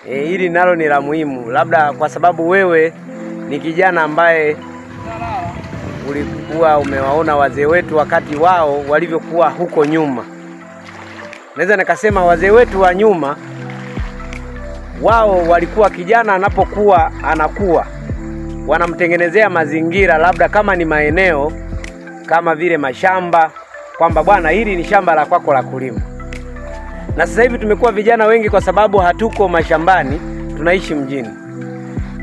Hili nalo ni la muhimu, labda kwa sababu wewe ni kijana ambaye ulikuwa umewaona wazee wetu wakati wao walivyokuwa huko nyuma. Naweza nikasema wazee wetu wa nyuma, wao walikuwa kijana anapokuwa anakuwa wanamtengenezea mazingira, labda kama ni maeneo kama vile mashamba, kwamba bwana hili ni shamba la kwako la kulima. Na sasa hivi tumekuwa vijana wengi kwa sababu hatuko mashambani, tunaishi mjini.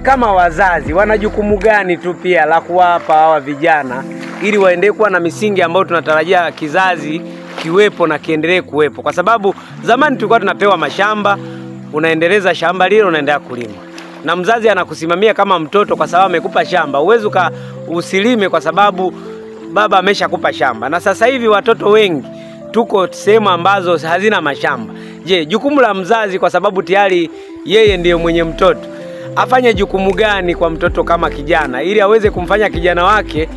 Kama wazazi wana jukumu gani tu pia la kuwapa hawa vijana ili waendelee kuwa na misingi ambayo tunatarajia kizazi kiwepo na kiendelee kuwepo? Kwa sababu zamani tulikuwa tunapewa mashamba, unaendeleza shamba lile, unaendelea kulima. Na mzazi anakusimamia kama mtoto kwa sababu amekupa shamba. Uwezo usilime kwa sababu baba ameshakupa shamba. Na sasa hivi watoto wengi tuko sehemu ambazo hazina mashamba. Je, jukumu la mzazi, kwa sababu tayari yeye ndiye mwenye mtoto, afanye jukumu gani kwa mtoto kama kijana ili aweze kumfanya kijana wake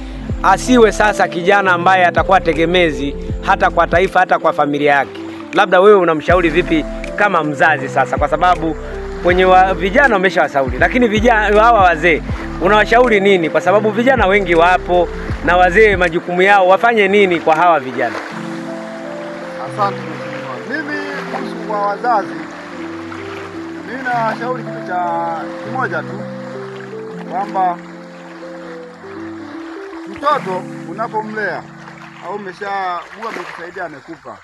asiwe sasa kijana ambaye atakuwa tegemezi hata kwa taifa, hata kwa familia yake? Labda wewe unamshauri vipi kama mzazi sasa, kwa sababu kwenye vijana wameshawashauri, lakini vijana hawa wazee unawashauri nini? Kwa sababu vijana wengi wapo na wazee majukumu yao, wafanye nini kwa hawa vijana? Asante mheshimiwa. Mimi kuhusu kwa wazazi, ninashauri kitu cha kimoja tu, kwamba mtoto unapomlea au umeshakuwa amekusaidia amekupa,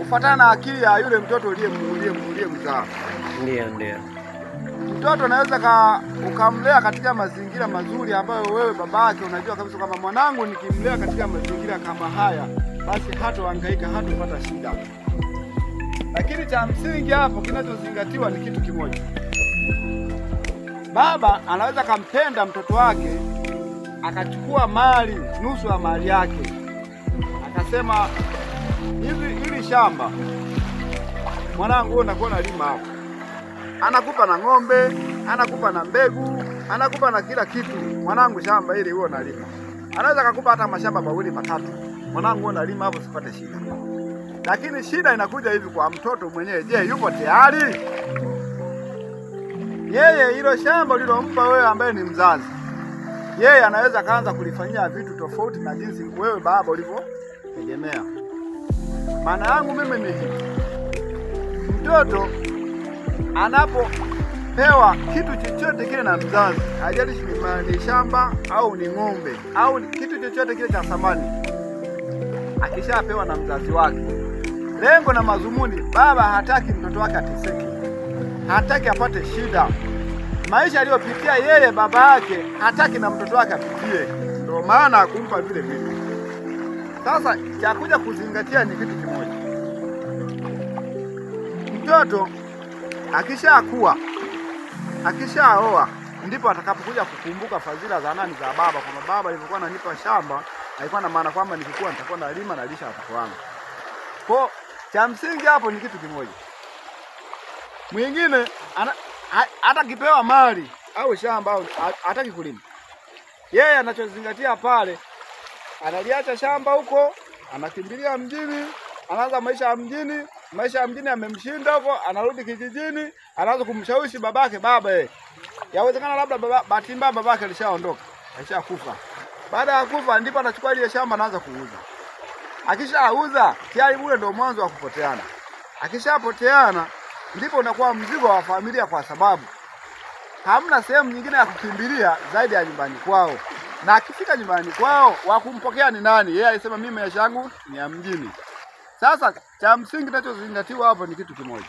ufuatana na akili ya yule mtoto uliyemzaa. Ndio. Mtoto unaweza ukamlea katika mazingira mazuri ambayo wewe babake unajua kabisa kama mwanangu nikimlea katika mazingira kama haya basi hatohangaika, hatopata shida. Lakini cha msingi hapo kinachozingatiwa ni kitu kimoja. Baba anaweza kampenda mtoto wake akachukua mali, nusu ya mali yake, akasema hili shamba mwanangu wewe unakuwa unalima hapo. Anakupa na ng'ombe, anakupa na mbegu, anakupa na kila kitu. Mwanangu shamba hili wewe unalima. Anaweza kukupa hata mashamba mawili matatu. Mwanangu wewe unalima hapo usipate shida. Lakini shida inakuja hivi kwa mtoto mwenyewe. Je, yupo tayari? Yeye hilo shamba ulilompa wewe ambaye ni mzazi, yeye anaweza kaanza kulifanyia vitu tofauti na jinsi wewe baba ulivyotegemea. Maana yangu mimi ni hivi. Mtoto anapopewa kitu chochote kile na mzazi, ajalishi ni shamba au ni ng'ombe au kitu chochote kile cha thamani, akishapewa na mzazi wake, lengo na mazumuni, baba hataki mtoto wake ateseke, hataki apate shida. Maisha aliyopitia yeye baba yake hataki na mtoto wake apitie, ndio maana akumpa vile vitu. Sasa cha kuja kuzingatia ni kitu kimoja. Mtoto akishakuwa, akishaoa, ndipo atakapokuja kukumbuka fadhila za nani, za baba. Kwa baba alivyokuwa ananipa shamba, alikuwa na maana kwamba nikikua nitakuwa nalima na lisha watoto wangu. Kwa cha msingi hapo ni kitu kimoja. Mwingine hata kipewa mali au shamba au hataki kulima, yeye anachozingatia pale, analiacha shamba huko, anakimbilia mjini, anaanza maisha ya mjini. Maisha ya mjini yamemshinda huko, anarudi kijijini, anaanza kumshawishi babake, baba yawezekana labda bahati mbaya babake alishaondoka, alishakufa. Baada ya kufa ndipo anachukua ile shamba anaanza kuuza. Akishauza tayari ule ndio mwanzo wa kupoteana. Akishapoteana ndipo unakuwa mzigo wa familia, kwa sababu hamna sehemu nyingine ya kukimbilia zaidi ya nyumbani kwao. Na akifika nyumbani kwao wakumpokea ni nani? Yeye alisema mimi maisha yangu ni ya mjini. Sasa cha msingi tunachozingatiwa hapo ni kitu kimoja.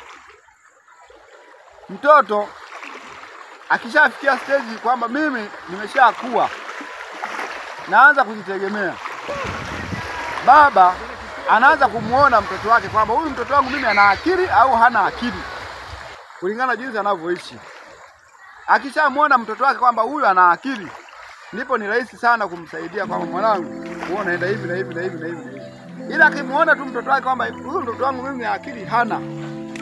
Mtoto akishafikia stage kwamba mimi nimeshakuwa, naanza kujitegemea, baba anaanza kumuona mtoto wake kwamba huyu mtoto wangu mimi ana akili au hana akili, kulingana jinsi anavyoishi. Akishamuona mtoto wake kwamba huyu ana akili, ndipo ni rahisi sana kumsaidia kwamba mwanangu uone enda hivi na hivi na hivi na hivi. Ila akimuona tu mtoto wake kwamba huyu mtoto wangu mimi akili hana,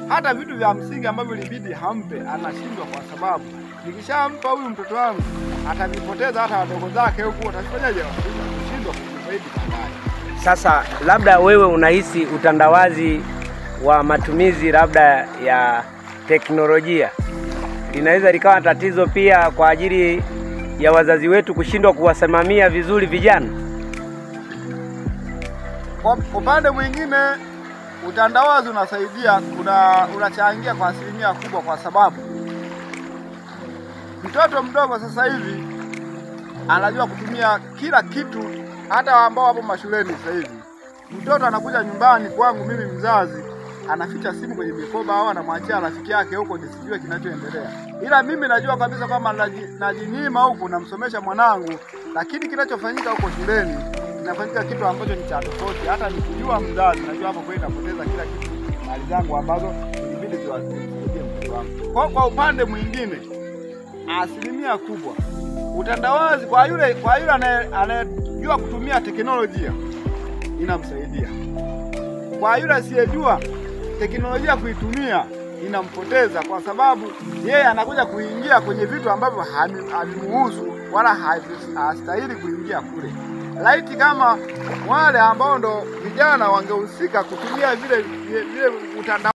hata vitu vya msingi ambavyo ilibidi hampe anashindwa, kwa sababu nikishampa huyu mtoto wangu atavipoteza hata wadogo zake huko, atafanyaje? Kushindwa kufaidi baadaye. Sasa labda wewe unahisi utandawazi wa matumizi labda ya teknolojia linaweza likawa tatizo pia kwa ajili ya wazazi wetu kushindwa kuwasimamia vizuri vijana. Kwa upande mwingine utandawazi unasaidia, unachangia kwa asilimia kubwa, kwa sababu mtoto mdogo sasa hivi anajua kutumia kila kitu. Hata ambao wapo mashuleni sasa hivi, mtoto anakuja nyumbani kwangu mimi mzazi, anaficha simu kwenye mikoba au anamwachia rafiki yake huko nisijue kinachoendelea. Ila mimi najua kabisa kama najinyima huko namsomesha mwanangu, lakini kinachofanyika huko shuleni kinafanyika kitu ambacho ni cha tofauti. Hata nikijua mzazi najua hapo kwenda kupoteza kila kitu, mali zangu ambazo ilibidi ziwasaidie mtoto wangu. Kwa upande mwingine, asilimia kubwa utandawazi kwa yule anayejua kutumia teknolojia inamsaidia. Kwa yule asiyejua teknolojia kuitumia inampoteza, kwa sababu yeye anakuja kuingia kwenye vitu ambavyo havimuhusu wala hastahili kuingia kule. Laiti kama wale ambao ndo vijana wangehusika kutumia vile utandao